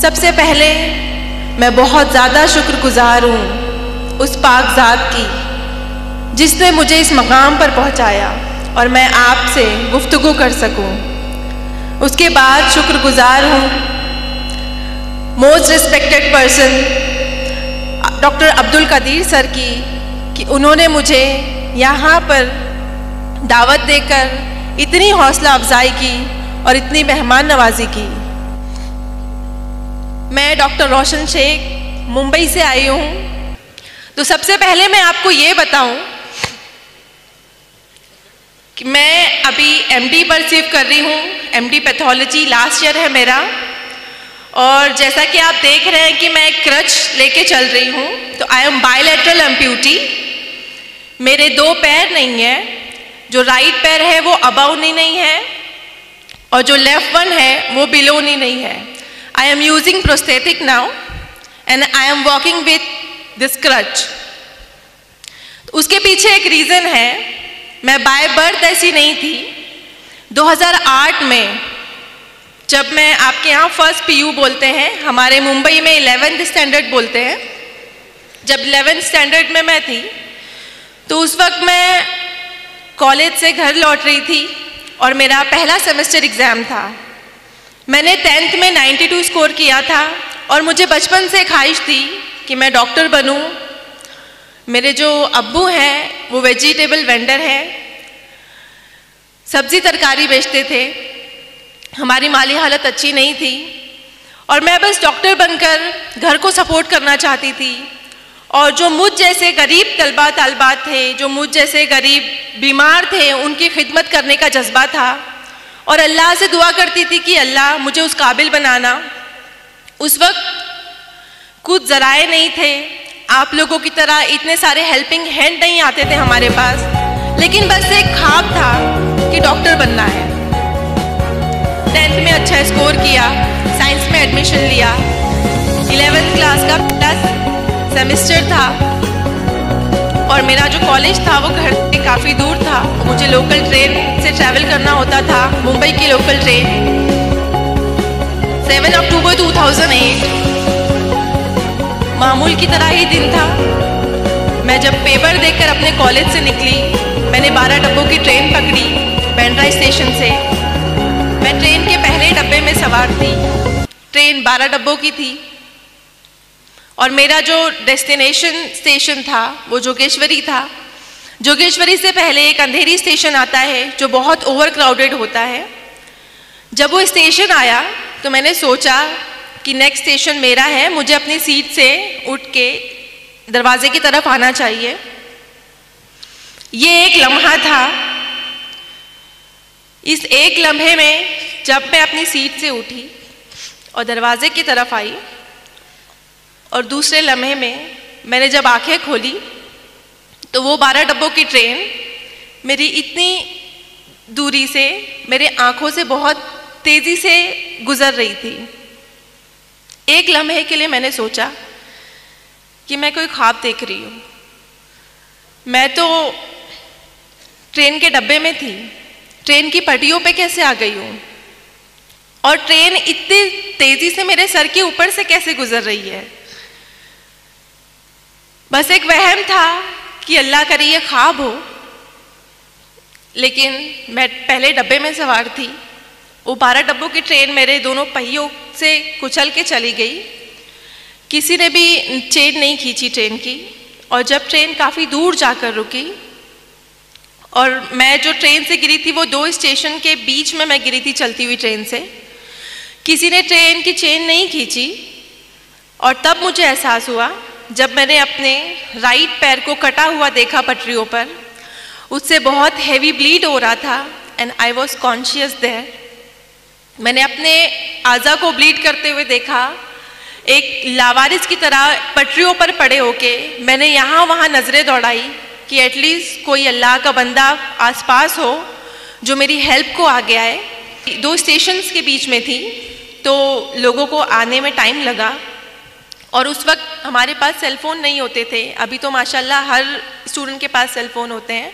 सबसे पहले मैं बहुत ज़्यादा शुक्रगुजार हूँ उस पाक ज़ात की जिसने मुझे इस मकाम पर पहुँचाया और मैं आपसे गुफ्तगू कर सकूँ। उसके बाद शुक्रगुजार हूँ most respected person doctor Abdul Qadeer sir की कि उन्होंने मुझे यहाँ पर दावत देकर इतनी हौसला अफजाई की और इतनी मेहमान नवाजी की। मैं डॉक्टर रोशन शेख मुंबई से आई हूँ। तो सबसे पहले मैं आपको ये बताऊँ कि मैं अभी एमडी परसीव कर रही हूँ। एमडी पैथोलॉजी लास्ट ईयर है मेरा, और जैसा कि आप देख रहे हैं कि मैं एक क्रच लेके चल रही हूँ। तो आई एम बायलैटरल एम्प्यूटी। मेरे दो पैर नहीं है, जो राइट पैर है वो अबाउ नहीं है और जो लेफ्ट वन है वो बिलो नहीं है। I am using prosthetic now and I am walking with this crutch. उसके पीछे एक रीज़न है, मैं बाय बर्थ ऐसी नहीं थी। 2008 में जब मैं आपके यहाँ फर्स्ट पीयू बोलते हैं, हमारे मुंबई में 11th स्टैंडर्ड बोलते हैं, जब 11th स्टैंडर्ड में मैं थी तो उस वक्त मैं कॉलेज से घर लौट रही थी और मेरा पहला सेमेस्टर एग्ज़ाम था। मैंने 10th में 92 स्कोर किया था और मुझे बचपन से ख्वाहिश थी कि मैं डॉक्टर बनूं। मेरे जो अब्बू हैं वो वेजिटेबल वेंडर हैं, सब्जी तरकारी बेचते थे। हमारी माली हालत अच्छी नहीं थी और मैं बस डॉक्टर बनकर घर को सपोर्ट करना चाहती थी। और जो मुझ जैसे गरीब तलबा तालबात थे, जो मुझ जैसे गरीब बीमार थे, उनकी खिदमत करने का जज्बा था और अल्लाह से दुआ करती थी कि अल्लाह मुझे उस काबिल बनाना। उस वक्त कुछ ज़राए नहीं थे, आप लोगों की तरह इतने सारे हेल्पिंग हैंड नहीं आते थे हमारे पास, लेकिन बस एक ख्वाब था कि डॉक्टर बनना है। 10th में अच्छा स्कोर किया, साइंस में एडमिशन लिया। 11th क्लास का पहला सेमेस्टर था और मेरा जो कॉलेज था वो घर से काफ़ी दूर था। मुझे लोकल ट्रेन से ट्रैवल करना होता था, मुंबई की लोकल ट्रेन। 7 अक्टूबर 2008 मामूल की तरह ही दिन था। मैं जब पेपर देकर अपने कॉलेज से निकली, मैंने 12 डब्बों की ट्रेन पकड़ी बैंड्रा स्टेशन से। मैं ट्रेन के पहले डब्बे में सवार थी। ट्रेन 12 डब्बों की थी और मेरा जो डेस्टिनेशन स्टेशन था वो जोगेश्वरी था। जोगेश्वरी से पहले एक अंधेरी स्टेशन आता है जो बहुत ओवर क्राउडेड होता है। जब वो स्टेशन आया तो मैंने सोचा कि नेक्स्ट स्टेशन मेरा है, मुझे अपनी सीट से उठ के दरवाजे की तरफ आना चाहिए। ये एक लम्हा था। इस एक लम्हे में जब मैं अपनी सीट से उठी और दरवाजे की तरफ आई और दूसरे लम्हे में मैंने जब आंखें खोली तो वो 12 डब्बों की ट्रेन मेरी इतनी दूरी से, मेरे आंखों से बहुत तेज़ी से गुजर रही थी। एक लम्हे के लिए मैंने सोचा कि मैं कोई ख्वाब देख रही हूँ। मैं तो ट्रेन के डब्बे में थी, ट्रेन की पटरियों पे कैसे आ गई हूँ और ट्रेन इतनी तेज़ी से मेरे सर के ऊपर से कैसे गुजर रही है। बस एक वहम था कि अल्लाह करे ये ख्वाब हो, लेकिन मैं पहले डब्बे में सवार थी। वो 12 डब्बों की ट्रेन मेरे दोनों पहियों से कुचल के चली गई। किसी ने भी चेन नहीं खींची ट्रेन की और जब ट्रेन काफ़ी दूर जाकर रुकी और मैं जो ट्रेन से गिरी थी वो 2 स्टेशन के बीच में मैं गिरी थी चलती हुई ट्रेन से। किसी ने ट्रेन की चेन नहीं खींची और तब मुझे एहसास हुआ जब मैंने अपने राइट पैर को कटा हुआ देखा पटरियों पर, उससे बहुत हैवी ब्लीड हो रहा था and I was conscious there. मैंने अपने आज़ा को ब्लीड करते हुए देखा, एक लावारिस की तरह पटरियों पर पड़े होके मैंने यहाँ वहाँ नज़रें दौड़ाई कि एटलीस्ट कोई अल्लाह का बंदा आसपास हो जो मेरी हेल्प को आगे आए। 2 स्टेशंस के बीच में थी तो लोगों को आने में टाइम लगा और उस वक्त हमारे पास सेलफ़ोन नहीं होते थे। अभी तो माशाल्लाह हर स्टूडेंट के पास सेलफ़ोन होते हैं।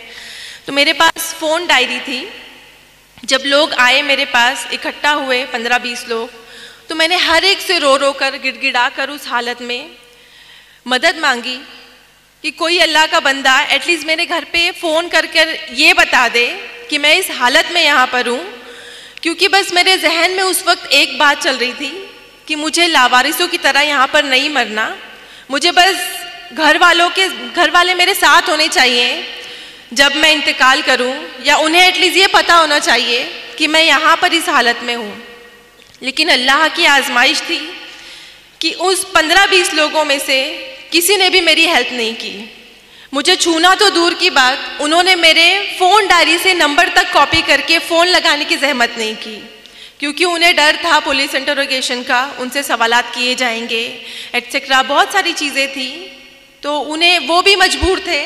तो मेरे पास फ़ोन डायरी थी। जब लोग आए मेरे पास, इकट्ठा हुए 15-20 लोग, तो मैंने हर एक से रो रो कर गिड़गिड़ा कर उस हालत में मदद मांगी कि कोई अल्लाह का बंदा एटलीस्ट मेरे घर पे फ़ोन कर कर ये बता दे कि मैं इस हालत में यहाँ पर हूँ। क्योंकि बस मेरे जहन में उस वक्त एक बात चल रही थी कि मुझे लावारिसों की तरह यहाँ पर नहीं मरना, मुझे बस घर वाले मेरे साथ होने चाहिए जब मैं इंतकाल करूँ, या उन्हें एटलीस्ट ये पता होना चाहिए कि मैं यहाँ पर इस हालत में हूँ। लेकिन अल्लाह की आजमाइश थी कि उस 15-20 लोगों में से किसी ने भी मेरी हेल्प नहीं की। मुझे छूना तो दूर की बात, उन्होंने मेरे फ़ोन डायरी से नंबर तक कॉपी करके फ़ोन लगाने की जहमत नहीं की, क्योंकि उन्हें डर था पुलिस इंटरोगेशन का, उनसे सवालात किए जाएंगे एटसेट्रा, बहुत सारी चीज़ें थी। तो उन्हें वो भी मजबूर थे।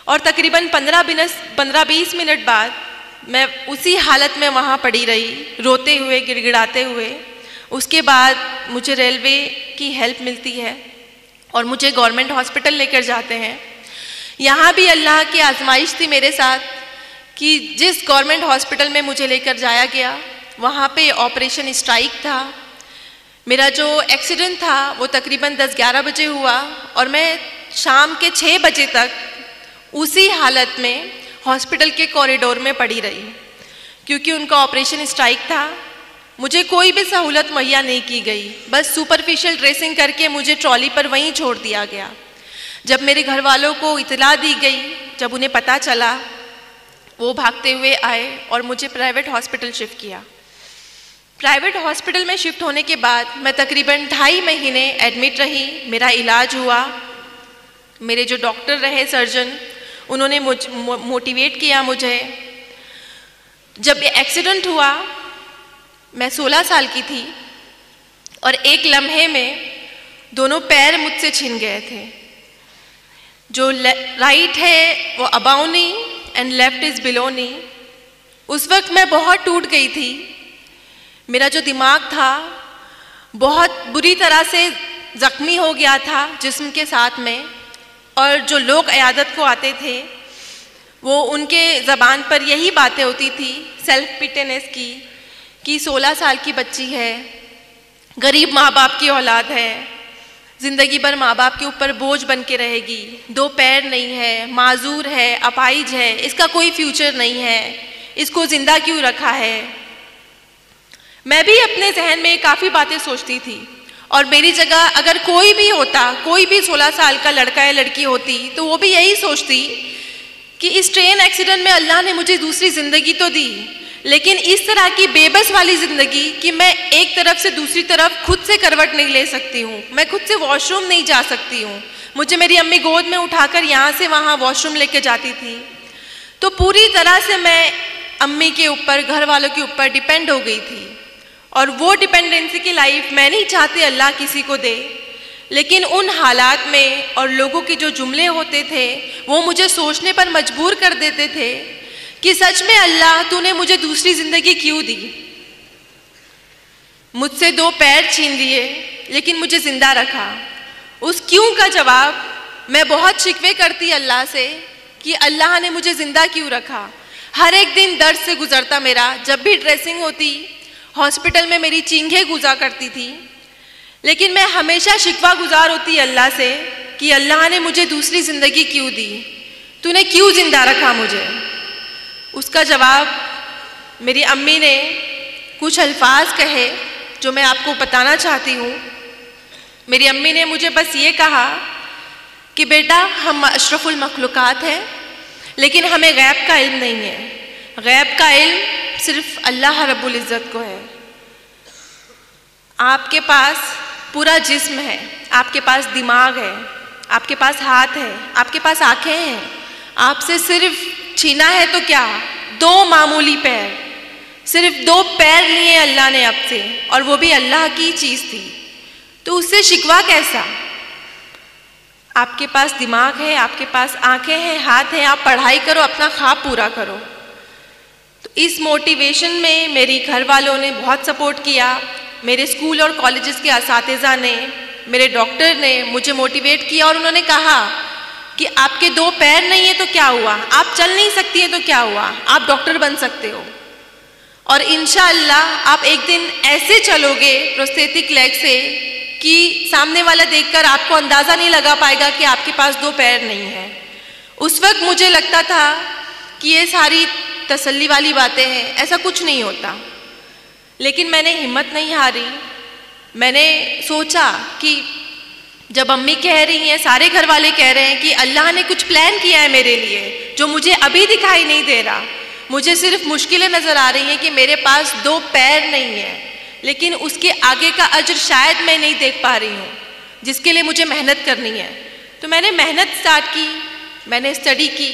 और तकरीबन 15-20 मिनट बाद मैं उसी हालत में वहाँ पड़ी रही, रोते हुए गिड़गिड़ाते हुए। उसके बाद मुझे रेलवे की हेल्प मिलती है और मुझे गवर्नमेंट हॉस्पिटल लेकर जाते हैं। यहाँ भी अल्लाह की आजमाइश थी मेरे साथ कि जिस गवर्नमेंट हॉस्पिटल में मुझे लेकर जाया गया वहाँ पे ऑपरेशन स्ट्राइक था। मेरा जो एक्सीडेंट था वो तकरीबन 10-11 बजे हुआ और मैं शाम के 6 बजे तक उसी हालत में हॉस्पिटल के कॉरिडोर में पड़ी रही, क्योंकि उनका ऑपरेशन स्ट्राइक था। मुझे कोई भी सहूलत मुहैया नहीं की गई, बस सुपरफिशियल ड्रेसिंग करके मुझे ट्रॉली पर वहीं छोड़ दिया गया। जब मेरे घर वालों को इतला दी गई, जब उन्हें पता चला, वो भागते हुए आए और मुझे प्राइवेट हॉस्पिटल शिफ्ट किया। प्राइवेट हॉस्पिटल में शिफ्ट होने के बाद मैं तकरीबन 2.5 महीने एडमिट रही। मेरा इलाज हुआ। मेरे जो डॉक्टर रहे, सर्जन, उन्होंने मोटिवेट किया मुझे। जब एक्सीडेंट हुआ मैं 16 साल की थी और एक लम्हे में दोनों पैर मुझसे छिन गए थे। जो राइट है वो above knee and left is below knee. उस वक्त मैं बहुत टूट गई थी। मेरा जो दिमाग था बहुत बुरी तरह से ज़ख्मी हो गया था जिस्म के साथ में, और जो लोग इयादत को आते थे वो उनके ज़बान पर यही बातें होती थी सेल्फ पिटेनेस की, कि 16 साल की बच्ची है, गरीब माँ बाप की औलाद है, ज़िंदगी भर माँ बाप के ऊपर बोझ बन के रहेगी, 2 पैर नहीं है, माजूर है, अपाहिज है, इसका कोई फ्यूचर नहीं है, इसको ज़िंदा क्यों रखा है। मैं भी अपने जहन में काफ़ी बातें सोचती थी, और मेरी जगह अगर कोई भी होता, कोई भी 16 साल का लड़का या लड़की होती, तो वो भी यही सोचती कि इस ट्रेन एक्सीडेंट में अल्लाह ने मुझे दूसरी ज़िंदगी तो दी, लेकिन इस तरह की बेबस वाली ज़िंदगी कि मैं एक तरफ से दूसरी तरफ खुद से करवट नहीं ले सकती हूँ, मैं खुद से वॉशरूम नहीं जा सकती हूँ। मुझे मेरी अम्मी गोद में उठाकर यहाँ से वहाँ वॉशरूम लेके जाती थी। तो पूरी तरह से मैं अम्मी के ऊपर, घर वालों के ऊपर डिपेंड हो गई थी, और वो डिपेंडेंसी की लाइफ मैं नहीं चाहती अल्लाह किसी को दे। लेकिन उन हालात में और लोगों के जो जुमले होते थे वो मुझे सोचने पर मजबूर कर देते थे कि सच में अल्लाह तूने मुझे दूसरी ज़िंदगी क्यों दी। मुझसे 2 पैर छीन लिए लेकिन मुझे ज़िंदा रखा। उस क्यों का जवाब मैं बहुत शिकवे करती अल्लाह से कि अल्लाह ने मुझे ज़िंदा क्यों रखा। हर एक दिन दर्द से गुजरता मेरा। जब भी ड्रेसिंग होती हॉस्पिटल में मेरी चींखें गुजा करती थी, लेकिन मैं हमेशा शिकवा गुजार होती अल्लाह से कि अल्लाह ने मुझे दूसरी ज़िंदगी क्यों दी, तूने क्यों ज़िंदा रखा मुझे। उसका जवाब मेरी अम्मी ने कुछ अल्फाज कहे जो मैं आपको बताना चाहती हूँ। मेरी अम्मी ने मुझे बस ये कहा कि बेटा हम अशरफुल मखलूक़ात हैं, लेकिन हमें गैब का इल्म नहीं है। गैब का इल्म सिर्फ अल्लाह रब्बुल इज़्ज़त को है। आपके पास पूरा जिस्म है, आपके पास दिमाग है, आपके पास हाथ है, आपके पास आँखें हैं, आपसे सिर्फ छीना है तो क्या 2 मामूली पैर, सिर्फ 2 पैर लिए अल्लाह ने आपसे, और वो भी अल्लाह की चीज़ थी, तो उससे शिकवा कैसा। आपके पास दिमाग है, आपके पास आँखें हैं, हाथ हैं, आप पढ़ाई करो, अपना ख्वाब पूरा करो। तो इस मोटिवेशन में मेरी घर वालों ने बहुत सपोर्ट किया। मेरे स्कूल और कॉलेजेस के असातिज़ा ने, मेरे डॉक्टर ने मुझे मोटिवेट किया, और उन्होंने कहा कि आपके 2 पैर नहीं है तो क्या हुआ, आप चल नहीं सकती हैं तो क्या हुआ, आप डॉक्टर बन सकते हो। और इंशाअल्लाह आप एक दिन ऐसे चलोगे प्रोस्थेटिक लेग से कि सामने वाला देखकर आपको अंदाज़ा नहीं लगा पाएगा कि आपके पास 2 पैर नहीं है। उस वक्त मुझे लगता था कि ये सारी तसल्ली वाली बातें हैं, ऐसा कुछ नहीं होता। लेकिन मैंने हिम्मत नहीं हारी। मैंने सोचा कि जब अम्मी कह रही हैं, सारे घर वाले कह रहे हैं कि अल्लाह ने कुछ प्लान किया है मेरे लिए जो मुझे अभी दिखाई नहीं दे रहा, मुझे सिर्फ मुश्किलें नज़र आ रही हैं कि मेरे पास 2 पैर नहीं है, लेकिन उसके आगे का अजर शायद मैं नहीं देख पा रही हूँ, जिसके लिए मुझे मेहनत करनी है। तो मैंने मेहनत स्टार्ट की, मैंने स्टडी की।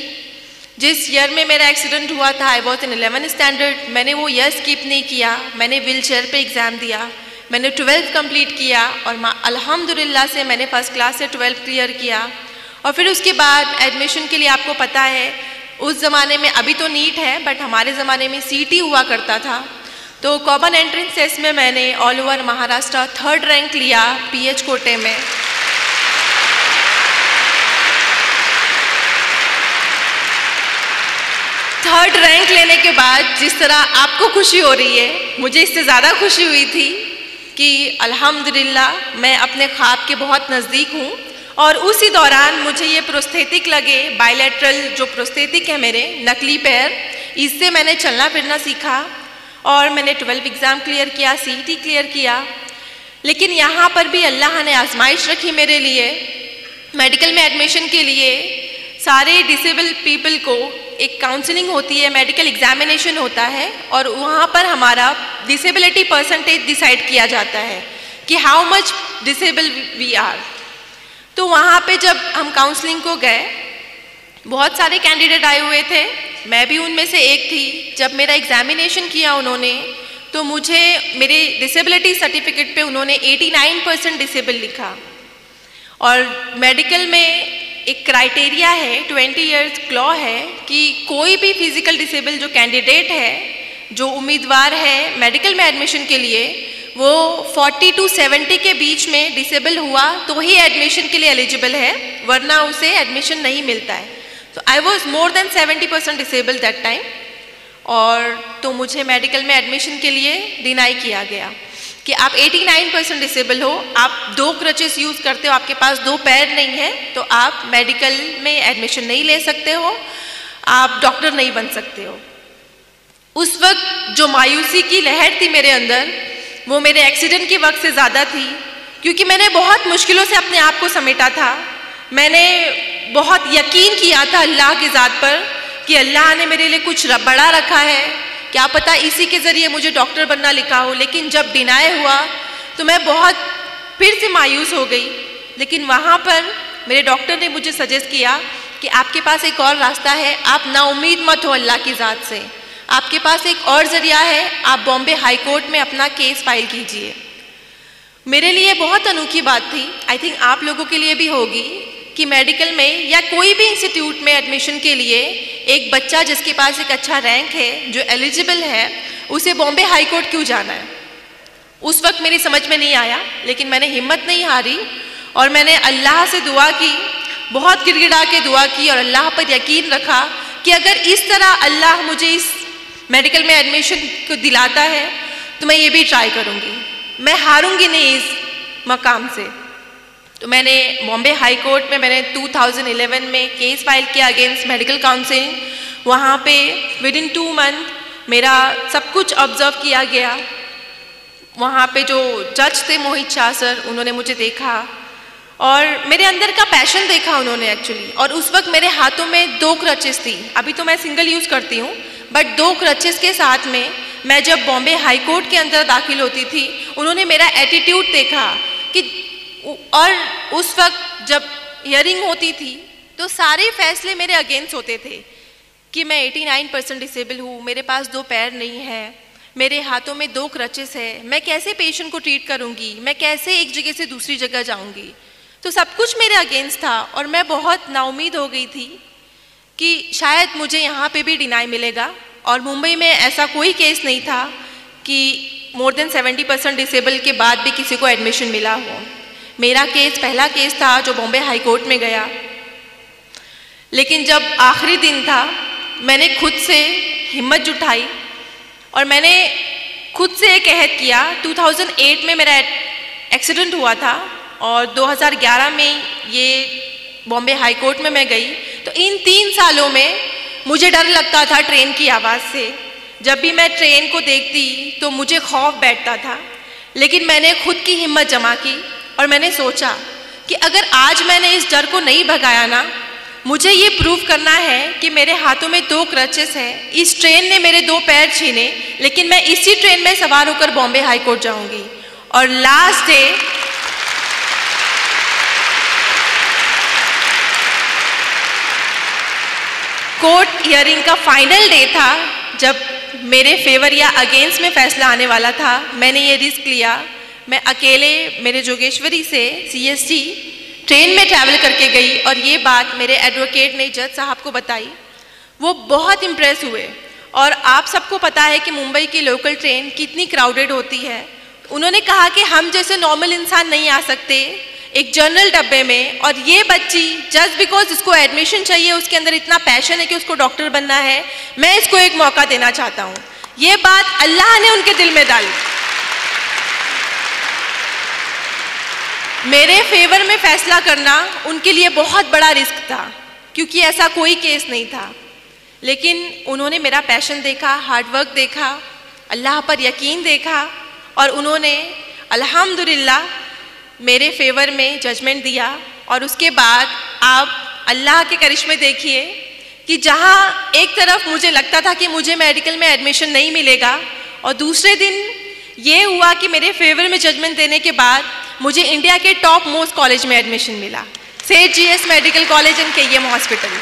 जिस ईयर में मेरा एक्सीडेंट हुआ था, I was in 11th standard, मैंने वो ईयर स्किप नहीं किया। मैंने व्हील चेयर पे एग्ज़ाम दिया, मैंने 12th कंप्लीट किया और अल्हम्दुलिल्लाह से मैंने फर्स्ट क्लास से 12th क्लियर किया। और फिर उसके बाद एडमिशन के लिए आपको पता है उस ज़माने में, अभी तो नीट है बट हमारे ज़माने में CT हुआ करता था। तो कॉमन एंट्रेंस टेस्ट में मैंने all over Maharashtra 3rd rank लिया PH कोटे में। थर्ड रैंक लेने के बाद जिस तरह आपको खुशी हो रही है, मुझे इससे ज़्यादा खुशी हुई थी कि अल्हम्दुलिल्लाह मैं अपने ख्वाब के बहुत नज़दीक हूँ। और उसी दौरान मुझे ये प्रोस्थेटिक लगे, बायलैटरल जो प्रोस्थेटिक है मेरे नकली पैर, इससे मैंने चलना फिरना सीखा और मैंने 12th एग्ज़ाम क्लियर किया, CT क्लियर किया। लेकिन यहाँ पर भी अल्लाह ने आजमाइश रखी मेरे लिए। मेडिकल में एडमिशन के लिए सारे डिसेबल पीपल को एक काउंसलिंग होती है, मेडिकल एग्जामिनेशन होता है और वहाँ पर हमारा डिसेबिलिटी परसेंटेज डिसाइड किया जाता है कि how much disable we are. तो वहाँ पे जब हम काउंसलिंग को गए, बहुत सारे कैंडिडेट आए हुए थे, मैं भी उनमें से एक थी। जब मेरा एग्जामिनेशन किया उन्होंने, तो मुझे मेरे डिसेबिलिटी सर्टिफिकेट पे उन्होंने 89% डिसेबल लिखा। और मेडिकल में एक क्राइटेरिया है, 20 ईयर्स क्लॉ है कि कोई भी फिजिकल डिसेबल जो कैंडिडेट है, जो उम्मीदवार है मेडिकल में एडमिशन के लिए, वो 40 to 70 के बीच में डिसेबल हुआ तो ही एडमिशन के लिए एलिजिबल है, वरना उसे एडमिशन नहीं मिलता है। तो I was more than 70% disable that time. और तो मुझे मेडिकल में एडमिशन के लिए डिनाई किया गया कि आप 89% डिसेबल हो, आप 2 क्रचेस यूज़ करते हो, आपके पास 2 पैर नहीं है, तो आप मेडिकल में एडमिशन नहीं ले सकते हो, आप डॉक्टर नहीं बन सकते हो। उस वक्त जो मायूसी की लहर थी मेरे अंदर, वो मेरे एक्सीडेंट के वक्त से ज़्यादा थी, क्योंकि मैंने बहुत मुश्किलों से अपने आप को समेटा था। मैंने बहुत यकीन किया था अल्लाह की ज़ात पर कि अल्लाह ने मेरे लिए कुछ बड़ा रखा है, क्या पता इसी के ज़रिए मुझे डॉक्टर बनना लिखा हो। लेकिन जब डिनाई हुआ तो मैं बहुत फिर से मायूस हो गई। लेकिन वहाँ पर मेरे डॉक्टर ने मुझे सजेस्ट किया कि आपके पास एक और रास्ता है, आप नाउम्मीद मत हो अल्लाह की ज़ात से, आपके पास एक और ज़रिया है, आप बॉम्बे हाई कोर्ट में अपना केस फाइल कीजिए। मेरे लिए बहुत अनोखी बात थी, आई थिंक आप लोगों के लिए भी होगी, कि मेडिकल में या कोई भी इंस्टीट्यूट में एडमिशन के लिए एक बच्चा जिसके पास एक अच्छा रैंक है, जो एलिजिबल है, उसे बॉम्बे हाई कोर्ट क्यों जाना है। उस वक्त मेरी समझ में नहीं आया, लेकिन मैंने हिम्मत नहीं हारी और मैंने अल्लाह से दुआ की, बहुत गिड़गिड़ा के दुआ की और अल्लाह पर यकीन रखा कि अगर इस तरह अल्लाह मुझे इस मेडिकल में एडमिशन को दिलाता है तो मैं ये भी ट्राई करूँगी, मैं हारूंगी नहीं इस मकाम से। तो मैंने बॉम्बे हाई कोर्ट में मैंने 2011 में केस फाइल किया अगेंस्ट मेडिकल काउंसिल। वहाँ पे विदिन 2 मंथ मेरा सब कुछ ऑब्जर्व किया गया। वहाँ पे जो जज थे मोहित शाह सर, उन्होंने मुझे देखा और मेरे अंदर का पैशन देखा उन्होंने एक्चुअली। और उस वक्त मेरे हाथों में 2 क्रचेस थी, अभी तो मैं सिंगल यूज़ करती हूँ, बट 2 क्रचेस के साथ में मैं जब बॉम्बे हाई कोर्ट के अंदर दाखिल होती थी, उन्होंने मेरा एटीट्यूड देखा कि, और उस वक्त जब हियरिंग होती थी तो सारे फैसले मेरे अगेंस्ट होते थे कि मैं 89% डिसेबल हूँ, मेरे पास 2 पैर नहीं है, मेरे हाथों में 2 क्रचेस है, मैं कैसे पेशेंट को ट्रीट करूँगी, मैं कैसे एक जगह से दूसरी जगह जाऊँगी। तो सब कुछ मेरे अगेंस्ट था और मैं बहुत नाउम्मीद हो गई थी कि शायद मुझे यहाँ पे भी डिनाई मिलेगा। और मुंबई में ऐसा कोई केस नहीं था कि मोर देन 70% डिसेबल के बाद भी किसी को एडमिशन मिला हो। मेरा केस पहला केस था जो बॉम्बे हाई कोर्ट में गया। लेकिन जब आखिरी दिन था, मैंने खुद से हिम्मत जुटाई और मैंने खुद से एक अहद किया। 2008 में मेरा एक्सीडेंट हुआ था और 2011 में ये बॉम्बे हाई कोर्ट में मैं गई। तो इन 3 सालों में मुझे डर लगता था ट्रेन की आवाज़ से। जब भी मैं ट्रेन को देखती तो मुझे खौफ बैठता था, लेकिन मैंने खुद की हिम्मत जमा की और मैंने सोचा कि अगर आज मैंने इस डर को नहीं भगाया ना, मुझे ये प्रूव करना है कि मेरे हाथों में 2 क्रचेस हैं। इस ट्रेन ने मेरे 2 पैर छीने, लेकिन मैं इसी ट्रेन में सवार होकर बॉम्बे हाई कोर्ट जाऊंगी। और लास्ट डे कोर्ट हियरिंग का फाइनल डे था, जब मेरे फेवर या अगेंस्ट में फैसला आने वाला था। मैंने ये रिस्क लिया। मैं अकेले मेरे जोगेश्वरी से CST ट्रेन में ट्रैवल करके गई और ये बात मेरे एडवोकेट ने जज साहब को बताई। वो बहुत इम्प्रेस हुए। और आप सबको पता है कि मुंबई की लोकल ट्रेन कितनी क्राउडेड होती है। उन्होंने कहा कि हम जैसे नॉर्मल इंसान नहीं आ सकते एक जनरल डब्बे में, और ये बच्ची जस्ट बिकॉज उसको एडमिशन चाहिए, उसके अंदर इतना पैशन है कि उसको डॉक्टर बनना है, मैं इसको एक मौका देना चाहता हूँ। ये बात अल्लाह ने उनके दिल में डाली। मेरे फेवर में फैसला करना उनके लिए बहुत बड़ा रिस्क था, क्योंकि ऐसा कोई केस नहीं था। लेकिन उन्होंने मेरा पैशन देखा, हार्डवर्क देखा, अल्लाह पर यकीन देखा, और उन्होंने अल्हम्दुलिल्लाह मेरे फेवर में जजमेंट दिया। और उसके बाद आप अल्लाह के करिश्मे देखिए कि जहाँ एक तरफ मुझे लगता था कि मुझे मेडिकल में एडमिशन नहीं मिलेगा, और दूसरे दिन ये हुआ कि मेरे फेवर में जजमेंट देने के बाद मुझे इंडिया के टॉप मोस्ट कॉलेज में एडमिशन मिला, सेठ GS medical college and KEM hospital.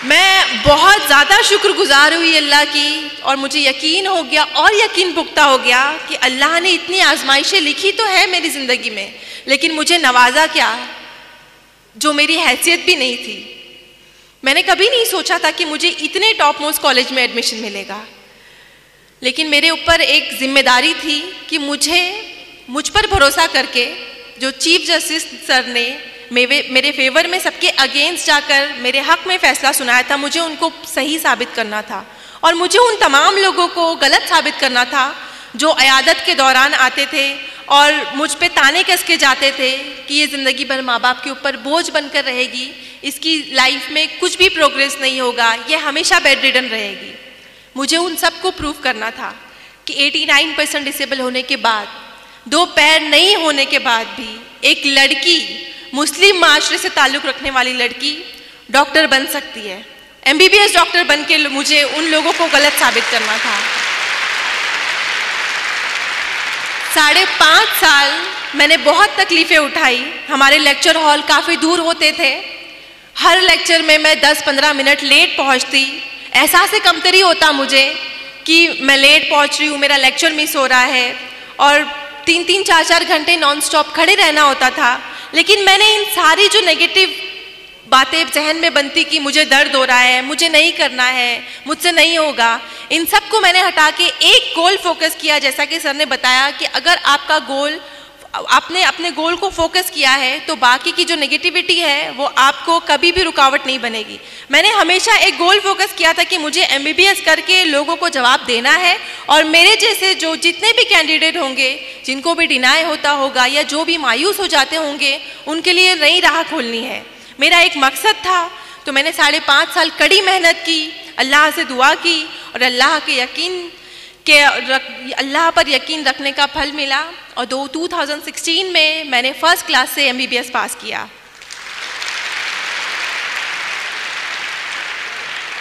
मैं बहुत ज़्यादा शुक्रगुजार हुई अल्लाह की, और मुझे यकीन हो गया और यकीन पुख्ता हो गया कि अल्लाह ने इतनी आजमाइशें लिखी तो है मेरी ज़िंदगी में, लेकिन मुझे नवाजा क्या, जो मेरी हैसियत भी नहीं थी। मैंने कभी नहीं सोचा था कि मुझे इतने टॉप मोस्ट कॉलेज में एडमिशन मिलेगा, लेकिन मेरे ऊपर एक जिम्मेदारी थी कि मुझ पर भरोसा करके जो चीफ जस्टिस सर ने मेरे फेवर में सबके अगेंस्ट जाकर मेरे हक में फैसला सुनाया था, मुझे उनको सही साबित करना था। और मुझे उन तमाम लोगों को गलत साबित करना था जो अयादत के दौरान आते थे और मुझ पे ताने कस के जाते थे कि ये ज़िंदगी भर माँ बाप के ऊपर बोझ बनकर रहेगी, इसकी लाइफ में कुछ भी प्रोग्रेस नहीं होगा, ये हमेशा बेड रिडन रहेगी। मुझे उन सबको प्रूव करना था कि 89% डिसेबल होने के बाद, 2 पैर नहीं होने के बाद भी एक लड़की, मुस्लिम माशरे से ताल्लुक़ रखने वाली लड़की डॉक्टर बन सकती है। MBBS डॉक्टर बन के मुझे उन लोगों को गलत साबित करना था। 5.5 साल मैंने बहुत तकलीफ़ें उठाई। हमारे लेक्चर हॉल काफ़ी दूर होते थे। हर लेक्चर में मैं 10-15 मिनट लेट पहुंचती। एहसास कमतरी होता मुझे कि मैं लेट पहुंच रही हूँ, मेरा लेक्चर मिस हो रहा है, और 3-3, 4-4 घंटे नॉन स्टॉप खड़े रहना होता था। लेकिन मैंने इन सारी जो नेगेटिव बातें जहन में बनती कि मुझे दर्द हो रहा है, मुझे नहीं करना है, मुझसे नहीं होगा, इन सब को मैंने हटा के एक गोल फोकस किया। जैसा कि सर ने बताया कि अगर आपका गोल, आपने अपने गोल को फोकस किया है तो बाकी की जो नेगेटिविटी है वो आपको कभी भी रुकावट नहीं बनेगी। मैंने हमेशा एक गोल फोकस किया था कि मुझे MBBS करके लोगों को जवाब देना है, और मेरे जैसे जो जितने भी कैंडिडेट होंगे, जिनको भी डिनाई होता होगा या जो भी मायूस हो जाते होंगे, उनके लिए नई राह खोलनी है। मेरा एक मकसद था। तो मैंने 5.5 साल कड़ी मेहनत की, अल्लाह से दुआ की, और अल्लाह पर यकीन रखने का फल मिला। और 2016 में मैंने फर्स्ट क्लास से MBBS पास किया।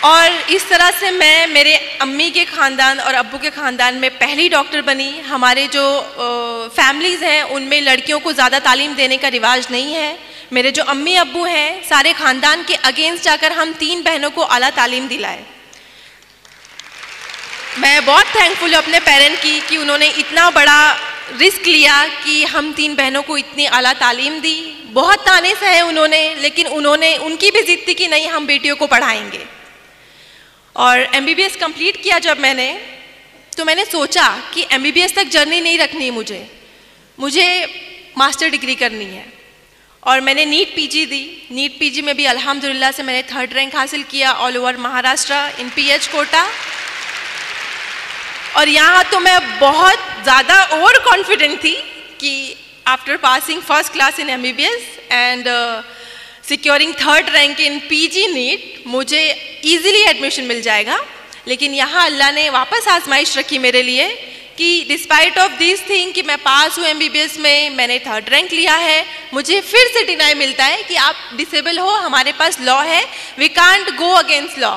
और इस तरह से मैं मेरे अम्मी के ख़ानदान और अब्बू के ख़ानदान में पहली डॉक्टर बनी। हमारे जो फैमिलीज़ हैं उनमें लड़कियों को ज़्यादा तालीम देने का रिवाज नहीं है। मेरे जो अम्मी अब्बू हैं, सारे ख़ानदान के अगेंस्ट जाकर हम 3 बहनों को आला तालीम दिलाए। मैं बहुत थैंकफुल हूँ अपने पेरेंट की कि उन्होंने इतना बड़ा रिस्क लिया कि हम 3 बहनों को इतनी आला तालीम दी। बहुत ताने सहे उन्होंने, लेकिन उनकी भी जिद थी कि नहीं, हम बेटियों को पढ़ाएंगे। और MBBS कंप्लीट किया जब मैंने, तो मैंने सोचा कि MBBS तक जर्नी नहीं रखनी, मुझे मास्टर डिग्री करनी है। और मैंने नीट PG दी। नीट PG में भी अल्हम्दुलिल्लाह से मैंने 3rd रैंक हासिल किया ऑल ओवर महाराष्ट्र इन PH कोटा। और यहाँ तो मैं बहुत ज़्यादा ओवर कॉन्फिडेंट थी कि after passing first class in MBBS and securing 3rd rank in PG NEET मुझे ईजिली एडमिशन मिल जाएगा। लेकिन यहाँ अल्लाह ने वापस आजमाइश रखी मेरे लिए कि डिस्पाइट ऑफ दिस थिंग कि मैं पास हूँ MBBS में, मैंने 3rd रैंक लिया है, मुझे फिर से डिनाई मिलता है कि आप डिसेबल हो, हमारे पास लॉ है, we can't go against law.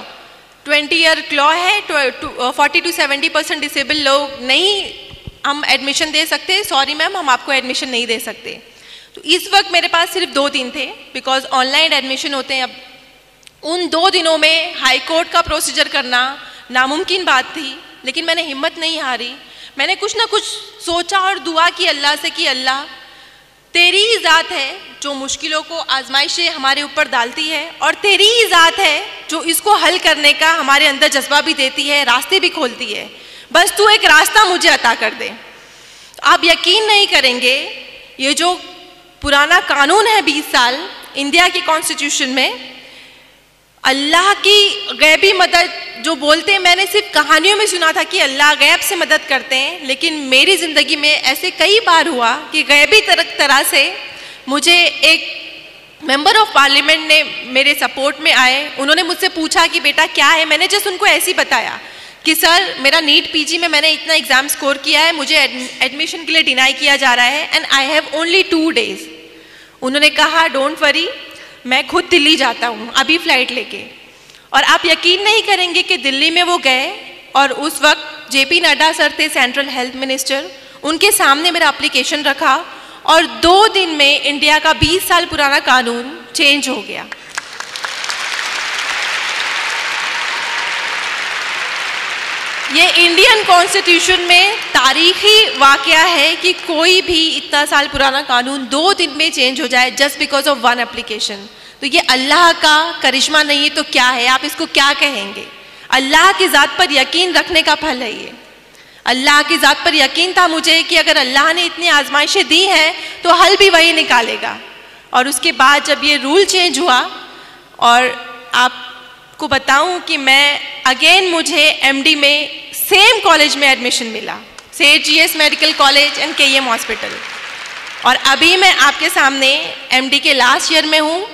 20 year law है, 40 to 70% डिसेबल लोग नहीं हम एडमिशन दे सकते, सॉरी मैम हम आपको एडमिशन नहीं दे सकते। तो इस वक्त मेरे पास सिर्फ 2 दिन थे, बिकॉज ऑनलाइन एडमिशन होते हैं। अब उन 2 दिनों में हाई कोर्ट का प्रोसीजर करना नामुमकिन बात थी, लेकिन मैंने हिम्मत नहीं हारी। मैंने कुछ ना कुछ सोचा और दुआ की अल्लाह से कि अल्लाह तेरी ही ज़ात है जो मुश्किलों को आजमाइशें हमारे ऊपर डालती है, और तेरी ही ज़ात है जो इसको हल करने का हमारे अंदर जज्बा भी देती है, रास्ते भी खोलती है। बस तू एक रास्ता मुझे अता कर दे। आप यकीन नहीं करेंगे, ये जो पुराना कानून है 20 साल इंडिया की कॉन्स्टिट्यूशन में, अल्लाह की गैबी मदद जो बोलते हैं, मैंने सिर्फ कहानियों में सुना था कि अल्लाह गैब से मदद करते हैं, लेकिन मेरी ज़िंदगी में ऐसे कई बार हुआ कि गैबी तरह से मुझे एक मेंबर ऑफ पार्लियामेंट ने मेरे सपोर्ट में आए। उन्होंने मुझसे पूछा कि बेटा क्या है, मैंने जस्ट उनको ऐसे ही बताया कि सर मेरा नीट PG में मैंने इतना एग्ज़ाम स्कोर किया है, मुझे एडमिशन के लिए डिनाई किया जा रहा है and I have only 2 days। उन्होंने कहा डोंट वरी, मैं खुद दिल्ली जाता हूँ अभी फ्लाइट लेके। और आप यकीन नहीं करेंगे कि दिल्ली में वो गए और उस वक्त JP नड्डा सर थे सेंट्रल हेल्थ मिनिस्टर, उनके सामने मेरा एप्लीकेशन रखा और 2 दिन में इंडिया का 20 साल पुराना कानून चेंज हो गया। ये इंडियन कॉन्स्टिट्यूशन में तारीखी वाकया है कि कोई भी इतना साल पुराना कानून 2 दिन में चेंज हो जाए जस्ट बिकॉज ऑफ 1 एप्लीकेशन। तो ये अल्लाह का करिश्मा नहीं है तो क्या है, आप इसको क्या कहेंगे? अल्लाह की ज़ात पर यकीन रखने का फल है ये। अल्लाह की ज़ात पर यकीन था मुझे कि अगर अल्लाह ने इतनी आजमाइशें दी हैं तो हल भी वही निकालेगा। और उसके बाद जब ये रूल चेंज हुआ, और आपको बताऊं कि मैं अगेन मुझे MD में सेम कॉलेज में एडमिशन मिला, सेठ GS medical college and KEM hospital. और अभी मैं आपके सामने MD के लास्ट ईयर में हूँ।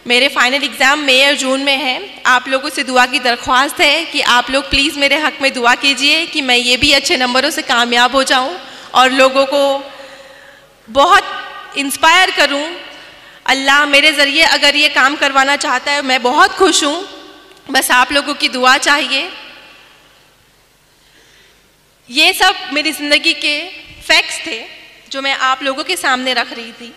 मेरे फाइनल एग्ज़ाम मई और जून में है। आप लोगों से दुआ की दरख्वास्त है कि आप लोग प्लीज़ मेरे हक़ में दुआ कीजिए कि मैं ये भी अच्छे नंबरों से कामयाब हो जाऊँ और लोगों को बहुत इंस्पायर करूँ। अल्लाह मेरे ज़रिए अगर ये काम करवाना चाहता है, मैं बहुत खुश हूँ, बस आप लोगों की दुआ चाहिए। ये सब मेरी ज़िंदगी के फैक्ट्स थे जो मैं आप लोगों के सामने रख रही थी।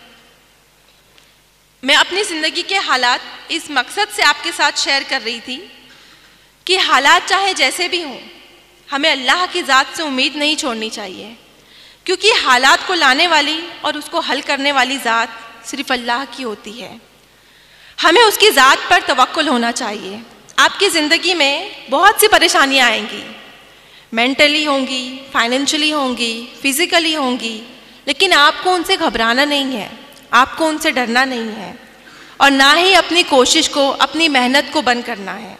मैं अपनी ज़िंदगी के हालात इस मकसद से आपके साथ शेयर कर रही थी कि हालात चाहे जैसे भी हों, हमें अल्लाह की ज़ात से उम्मीद नहीं छोड़नी चाहिए, क्योंकि हालात को लाने वाली और उसको हल करने वाली ज़ात सिर्फ अल्लाह की होती है। हमें उसकी ज़ात पर तवक्कुल होना चाहिए। आपकी ज़िंदगी में बहुत सी परेशानियाँ आएंगी, मेंटली होंगी, फाइनेंशियली होंगी, फिज़िकली होंगी, लेकिन आपको उनसे घबराना नहीं है, आपको उनसे डरना नहीं है, और ना ही अपनी कोशिश को, अपनी मेहनत को बंद करना है।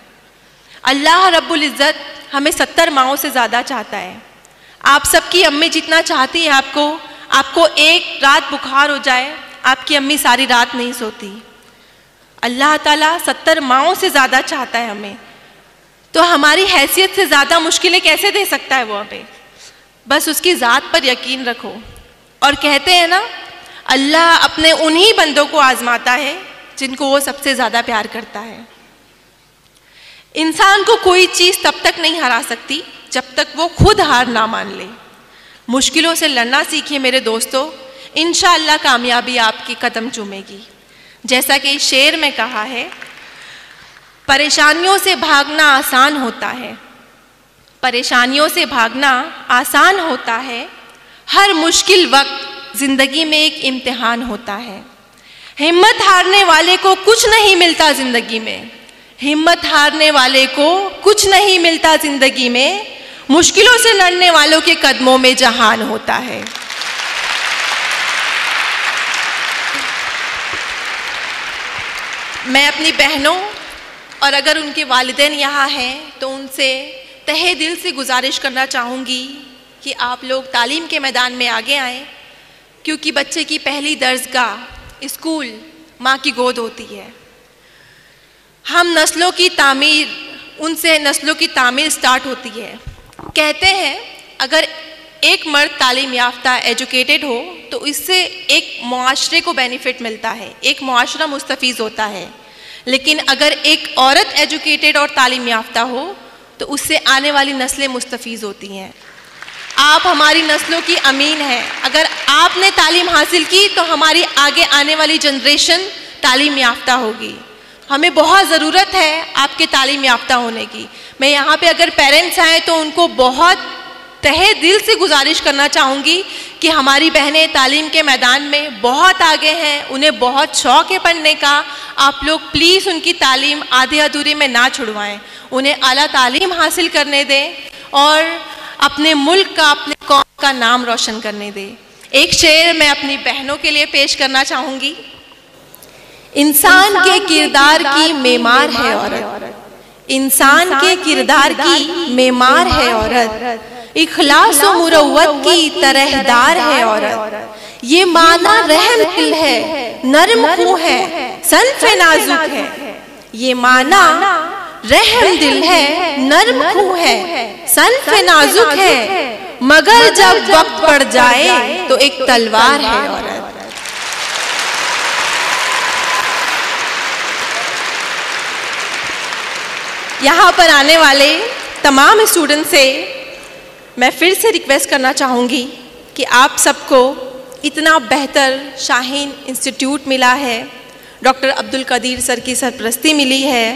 अल्लाह रब्बुल इज़्ज़त हमें 70 माओं से ज़्यादा चाहता है। आप सबकी अम्मी जितना चाहती है आपको एक रात बुखार हो जाए, आपकी अम्मी सारी रात नहीं सोती। अल्लाह ताला 70 माओं से ज़्यादा चाहता है हमें, तो हमारी हैसियत से ज़्यादा मुश्किलें कैसे दे सकता है वो हमें? बस उसकी ज़ात पर यकीन रखो। और कहते हैं ना, अल्लाह अपने उन्हीं बंदों को आजमाता है जिनको वो सबसे ज़्यादा प्यार करता है। इंसान को कोई चीज़ तब तक नहीं हरा सकती जब तक वो खुद हार ना मान ले। मुश्किलों से लड़ना सीखिए मेरे दोस्तों, इंशाअल्लाह कामयाबी आपकी कदम चूमेगी। जैसा कि शेर में कहा है, परेशानियों से भागना आसान होता है, परेशानियों से भागना आसान होता है, हर मुश्किल वक्त ज़िंदगी में एक इम्तिहान होता है। हिम्मत हारने वाले को कुछ नहीं मिलता ज़िंदगी में, हिम्मत हारने वाले को कुछ नहीं मिलता ज़िंदगी में, मुश्किलों से लड़ने वालों के कदमों में जहान होता है। मैं अपनी बहनों और अगर उनके वालिदैन यहाँ हैं तो उनसे तहे दिल से गुजारिश करना चाहूँगी कि आप लोग तालीम के मैदान में आगे आएँ, क्योंकि बच्चे की पहली दर्जगाह स्कूल माँ की गोद होती है। हम नस्लों की तामीर, उनसे नस्लों की तामीर स्टार्ट होती है। कहते हैं अगर एक मर्द तालीम याफ्ता एजुकेटेड हो तो इससे एक मुआशरे को बेनिफिट मिलता है, एक मुआशरा मुस्तफ़ीज़ होता है। लेकिन अगर एक औरत एजुकेटेड और तालीम याफ्ता हो तो उससे आने वाली नस्लें मुस्तफ़ीज़ होती हैं। आप हमारी नस्लों की अमीन हैं। अगर आपने तालीम हासिल की तो हमारी आगे आने वाली जनरेशन तालीम याफ्ता होगी। हमें बहुत ज़रूरत है आपके तालीम याफ्ता होने की। मैं यहाँ पे अगर पेरेंट्स आए तो उनको बहुत तहे दिल से गुजारिश करना चाहूँगी कि हमारी बहनें तालीम के मैदान में बहुत आगे हैं, उन्हें बहुत शौक़ है पढ़ने का। आप लोग प्लीज़ उनकी तालीम आधे अधूरे में ना छुड़वाएं, उन्हें आला तालीम हासिल करने दें और अपने मुल्क का, अपने कौम का नाम रोशन करने दें। एक शेर मैं अपनी बहनों के लिए पेश करना चाहूँगी। इंसान के किरदार की मेमार है औरत, इंसान के किरदार की मेमार है औरत, इखलास व मुरव्वत की तरहदार है औरत। ये माना रहम दिल है, नरम खूं है, सन्फ नाजुक है। ये माना रहम दिल है, नरम खूं है, सन्फ नाजुक है, मगर जब वक्त पड़ जाए तो एक तलवार है औरत। यहाँ पर आने वाले तमाम स्टूडेंट से मैं फिर से रिक्वेस्ट करना चाहूँगी कि आप सबको इतना बेहतर शाहीन इंस्टीट्यूट मिला है, डॉक्टर अब्दुल कदीर सर की सरपरस्ती मिली है।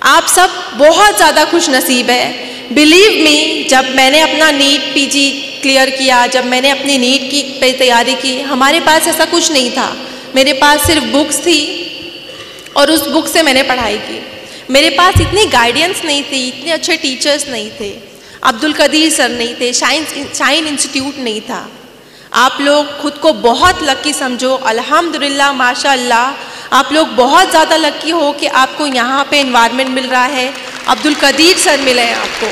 आप सब बहुत ज़्यादा खुश नसीब है। बिलीव मी, जब मैंने अपना नीट पीजी क्लियर किया, जब मैंने अपनी नीट की तैयारी की, हमारे पास ऐसा कुछ नहीं था। मेरे पास सिर्फ बुक्स थी और उस बुक से मैंने पढ़ाई की। मेरे पास इतनी गाइडेंस नहीं थी, इतने अच्छे टीचर्स नहीं थे, अब्दुल कदीर सर नहीं थे, शाहीन इंस्टीट्यूट नहीं था। आप लोग खुद को बहुत लकी समझो। अल्हम्दुलिल्लाह, माशाअल्लाह, आप लोग बहुत ज़्यादा लकी हो कि आपको यहाँ पे एनवायरनमेंट मिल रहा है। अब्दुल कदीर सर मिले हैं आपको।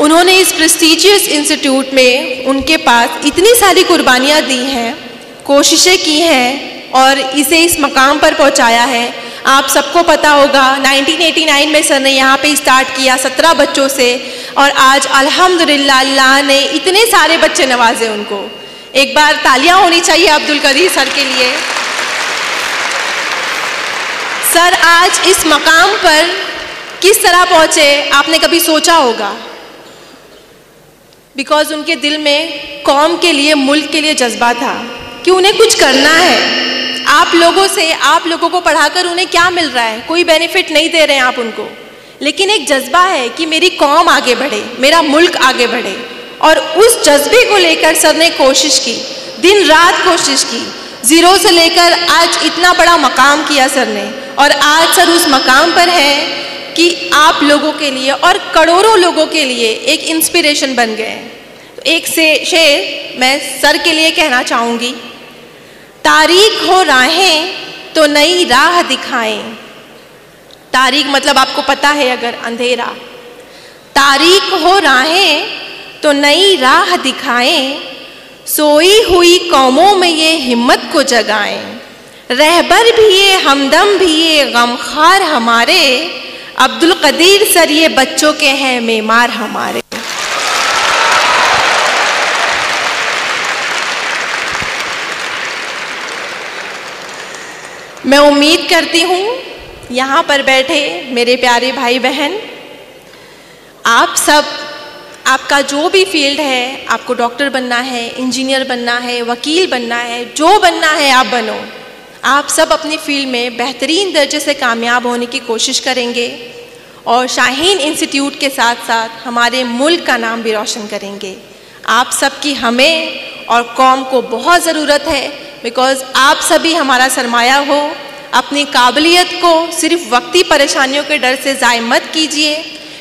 उन्होंने इस प्रेस्टीजियस इंस्टीट्यूट में उनके पास इतनी सारी कुर्बानियाँ दी हैं, कोशिशें की हैं और इसे इस मकाम पर पहुँचाया है। आप सबको पता होगा 1989 में सर ने यहाँ पे स्टार्ट किया 17 बच्चों से और आज अल्हम्दुलिल्लाह अल्लाह ने इतने सारे बच्चे नवाजे उनको। एक बार तालियां होनी चाहिए अब्दुल कदीर सर के लिए। सर आज इस मकाम पर किस तरह पहुँचे आपने कभी सोचा होगा? बिकॉज उनके दिल में कौम के लिए, मुल्क के लिए जज्बा था कि उन्हें कुछ करना है। आप लोगों से, आप लोगों को पढ़ाकर उन्हें क्या मिल रहा है? कोई बेनिफिट नहीं दे रहे हैं आप उनको, लेकिन एक जज्बा है कि मेरी कौम आगे बढ़े, मेरा मुल्क आगे बढ़े। और उस जज्बे को लेकर सर ने कोशिश की, दिन रात कोशिश की, ज़ीरो से लेकर आज इतना बड़ा मकाम किया सर ने। और आज सर उस मकाम पर है कि आप लोगों के लिए और करोड़ों लोगों के लिए एक इंस्पिरेशन बन गए। तो एक शेर मैं सर के लिए कहना चाहूँगी। तारीख हो राहें तो नई राह दिखाएं। तारीख मतलब आपको पता है अगर अंधेरा। तारीख हो राहें तो नई राह दिखाएं, सोई हुई कौमों में ये हिम्मत को जगाएं। रहबर भी ये, हमदम भी ये, गमखार हमारे, अब्दुल कदीर सर ये बच्चों के हैं मेमार हमारे। मैं उम्मीद करती हूँ यहाँ पर बैठे मेरे प्यारे भाई बहन, आप सब, आपका जो भी फील्ड है, आपको डॉक्टर बनना है, इंजीनियर बनना है, वकील बनना है, जो बनना है आप बनो। आप सब अपनी फील्ड में बेहतरीन दर्जे से कामयाब होने की कोशिश करेंगे और शाहीन इंस्टीट्यूट के साथ साथ हमारे मुल्क का नाम भी रोशन करेंगे। आप सबकी हमें और कौम को बहुत ज़रूरत है, बिकॉज़ आप सभी हमारा सरमाया हो। अपनी काबिलियत को सिर्फ वक्ती परेशानियों के डर से ज़ाय मत कीजिए,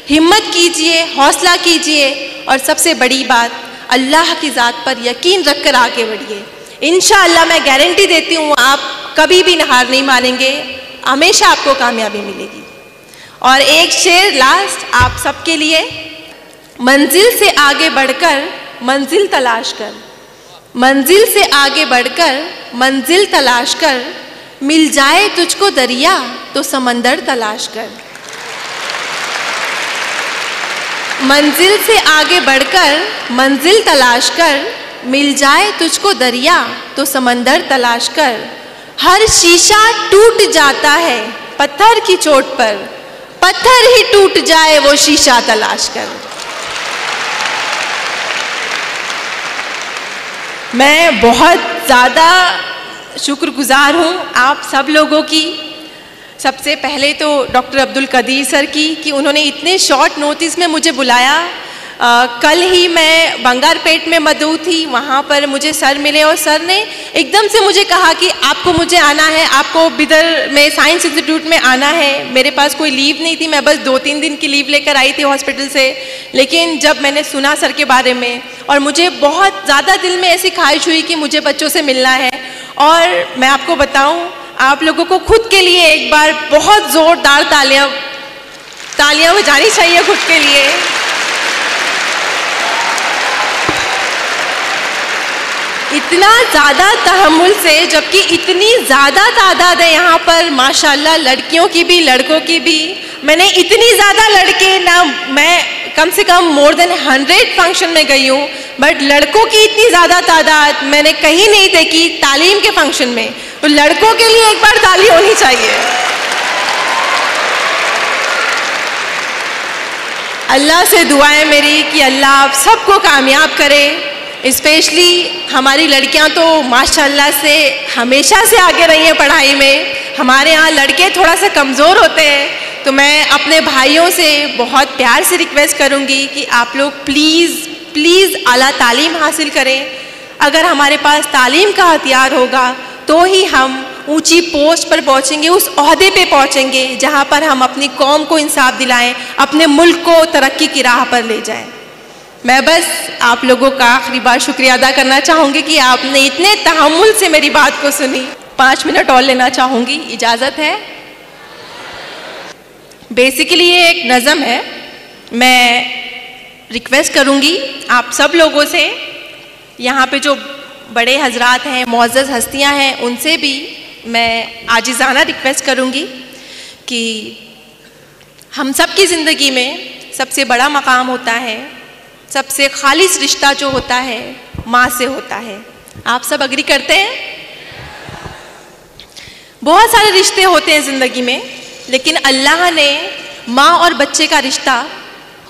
हिम्मत कीजिए, हौसला कीजिए और सबसे बड़ी बात, अल्लाह की ज़ात पर यकीन रख कर आगे बढ़िए। इंशाअल्लाह मैं गारंटी देती हूँ आप कभी भी हार नहीं मानेंगे, हमेशा आपको कामयाबी मिलेगी। और एक शेर लास्ट आप सबके लिए। मंजिल से आगे बढ़कर मंजिल तलाश कर, मंजिल से आगे बढ़कर मंजिल तलाश कर, मिल जाए तुझको दरिया तो समंदर तलाश कर। मंजिल से आगे बढ़कर मंजिल तलाश कर, मिल जाए तुझको दरिया तो समंदर तलाश कर। हर शीशा टूट जाता है पत्थर की चोट पर, पत्थर ही टूट जाए वो शीशा तलाश कर। मैं बहुत ज़्यादा शुक्रगुजार हूँ आप सब लोगों की। सबसे पहले तो डॉक्टर अब्दुल कदीर सर की कि उन्होंने इतने शॉर्ट नोटिस में मुझे बुलाया। कल ही मैं बंगारपेट में मौजूद थी, वहाँ पर मुझे सर मिले और सर ने एकदम से मुझे कहा कि आपको मुझे आना है, आपको बिदर में साइंस इंस्टीट्यूट में आना है। मेरे पास कोई लीव नहीं थी, मैं बस 2-3 दिन की लीव लेकर आई थी हॉस्पिटल से। लेकिन जब मैंने सुना सर के बारे में और मुझे बहुत ज़्यादा दिल में ऐसी ख्वाहिश हुई कि मुझे बच्चों से मिलना है। और मैं आपको बताऊं, आप लोगों को खुद के लिए एक बार बहुत ज़ोरदार तालियां बजानी चाहिए खुद के लिए। इतना ज़्यादा तहम्मुल से, जबकि इतनी ज़्यादा तादाद है यहाँ पर माशाल्लाह, लड़कियों की भी लड़कों की भी। मैंने इतनी ज़्यादा लड़के ना, मैं कम से कम मोर देन 100 फंक्शन में गई हूँ, बट लड़कों की इतनी ज़्यादा तादाद मैंने कहीं नहीं देखी तालीम के फंक्शन में। तो लड़कों के लिए एक बार ताली होनी चाहिए। अल्लाह से दुआ है मेरी कि अल्लाह आप सबको कामयाब करे। स्पेशली हमारी लड़कियां तो माशाल्लाह से हमेशा से आगे रही हैं पढ़ाई में। हमारे यहाँ लड़के थोड़ा सा कमज़ोर होते हैं, तो मैं अपने भाइयों से बहुत प्यार से रिक्वेस्ट करूँगी कि आप लोग प्लीज़ आला तालीम हासिल करें। अगर हमारे पास तालीम का हथियार होगा तो ही हम ऊंची पोस्ट पर पहुँचेंगे, उस ओहदे पे पहुँचेंगे जहाँ पर हम अपनी कौम को इंसाफ दिलाएं, अपने मुल्क को तरक्की की राह पर ले जाएं। मैं बस आप लोगों का आखिरी बार शुक्रिया अदा करना चाहूँगी कि आपने इतने तहम्मुल से मेरी बात को सुनी। 5 मिनट और लेना चाहूँगी, इजाज़त है? बेसिकली ये एक नज़म है। मैं रिक्वेस्ट करूँगी आप सब लोगों से, यहाँ पे जो बड़े हजरात हैं, मुअज़्ज़ज़ हस्तियाँ हैं, उनसे भी मैं आजिज़ाना रिक्वेस्ट करूँगी कि हम सब की ज़िंदगी में सबसे बड़ा मकाम होता है, सबसे खालिस रिश्ता जो होता है माँ से होता है। आप सब अग्री करते हैं? बहुत सारे रिश्ते होते हैं ज़िंदगी में, लेकिन अल्लाह ने माँ और बच्चे का रिश्ता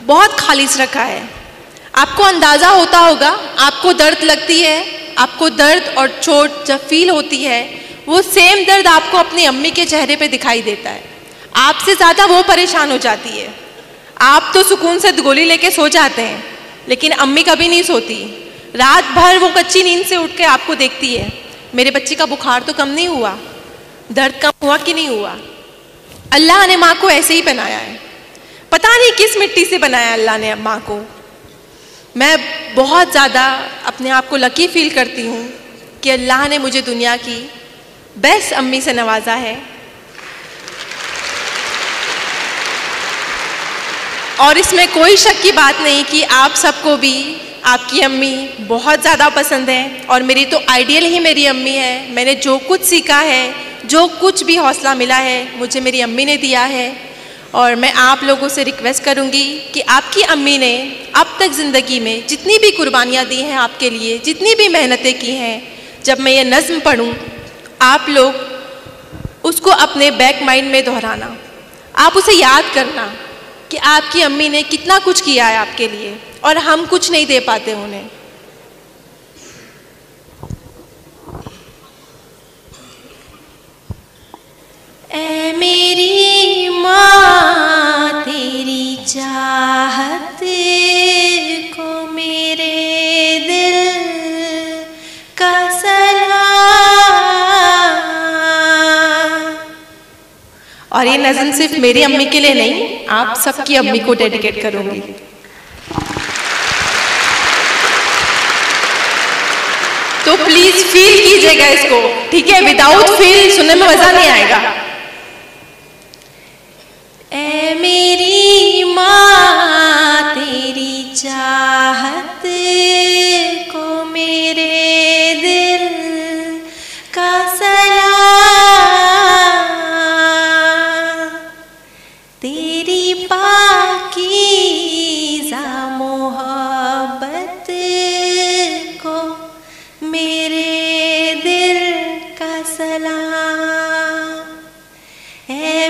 बहुत खालिस रखा है। आपको अंदाज़ा होता होगा, आपको दर्द लगती है, आपको दर्द और चोट जब फील होती है, वो सेम दर्द आपको अपनी अम्मी के चेहरे पे दिखाई देता है। आपसे ज़्यादा वो परेशान हो जाती है। आप तो सुकून से गोली लेके सो जाते हैं, लेकिन अम्मी कभी नहीं सोती। रात भर वो कच्ची नींद से उठ के आपको देखती है, मेरे बच्चे का बुखार तो कम नहीं हुआ, दर्द कम हुआ कि नहीं हुआ। अल्लाह ने माँ को ऐसे ही बनाया है, पता नहीं किस मिट्टी से बनाया अल्लाह ने माँ को। मैं बहुत ज़्यादा अपने आप को लकी फील करती हूँ कि अल्लाह ने मुझे दुनिया की बेस्ट अम्मी से नवाजा है। और इसमें कोई शक की बात नहीं कि आप सबको भी आपकी अम्मी बहुत ज़्यादा पसंद है, और मेरी तो आइडियल ही मेरी अम्मी है। मैंने जो कुछ सीखा है, जो कुछ भी हौसला मिला है, मुझे मेरी अम्मी ने दिया है। और मैं आप लोगों से रिक्वेस्ट करूंगी कि आपकी अम्मी ने अब तक ज़िंदगी में जितनी भी कुर्बानियाँ दी हैं आपके लिए, जितनी भी मेहनतें की हैं, जब मैं ये नज़्म पढ़ूँ आप लोग उसको अपने बैक माइंड में दोहराना, आप उसे याद करना कि आपकी अम्मी ने कितना कुछ किया है आपके लिए और हम कुछ नहीं दे पाते उन्हें। ऐ मेरी माँ तेरी चाहत को मेरे दिल का सलाम। और ये नज़्म सिर्फ मेरी अम्मी के लिए नहीं, आप सबकी अम्मी को डेडिकेट करूंगी। तो प्लीज फील कीजिएगा इसको, ठीक है? विदाउट फील सुनने में मजा नहीं आएगा।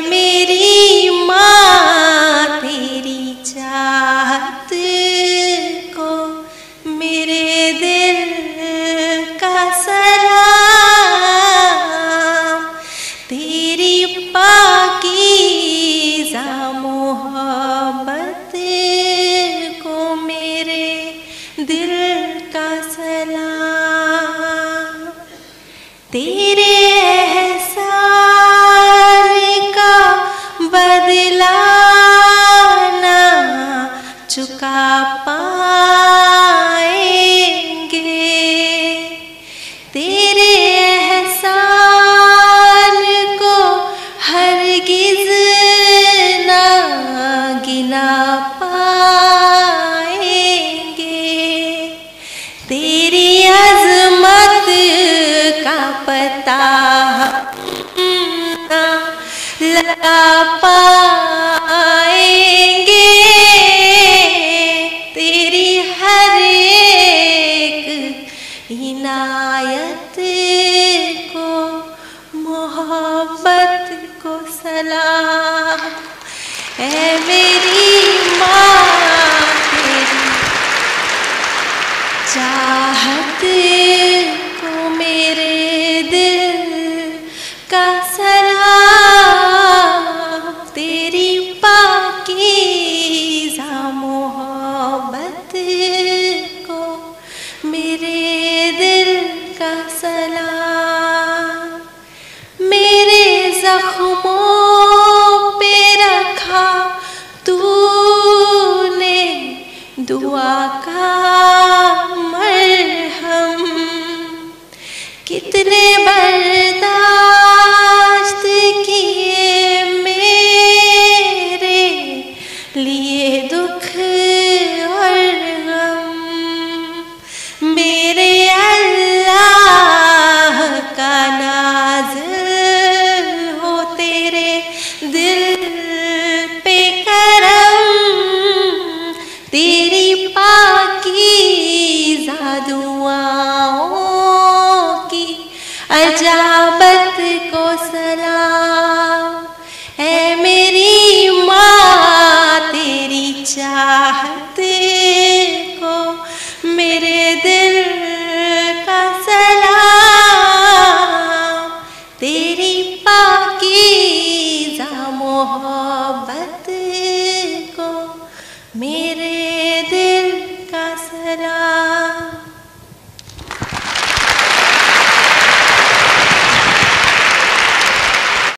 मेरी माँ तेरी चाहत को मेरे दिल का सलाम, तेरी पाकीज़ा मोहब्बत को मेरे दिल का सलाम। तेरे बदला ना चुका पाएंगे, तेरे एहसान को हरगिज़ ना गिना पाएंगे, तेरी अज़मत का पता लगा पाएंगे, तेरी हर एक इनायत को मोहब्बत को सलाम। ऐ मेरी माँ तेरी चाहत को मेरे दिल का सलाम, तेरी पाकीज़ा मोहब्बत को मेरे दिल का सलाम। मेरे ज़ख्मों पे रखा तूने दुआ का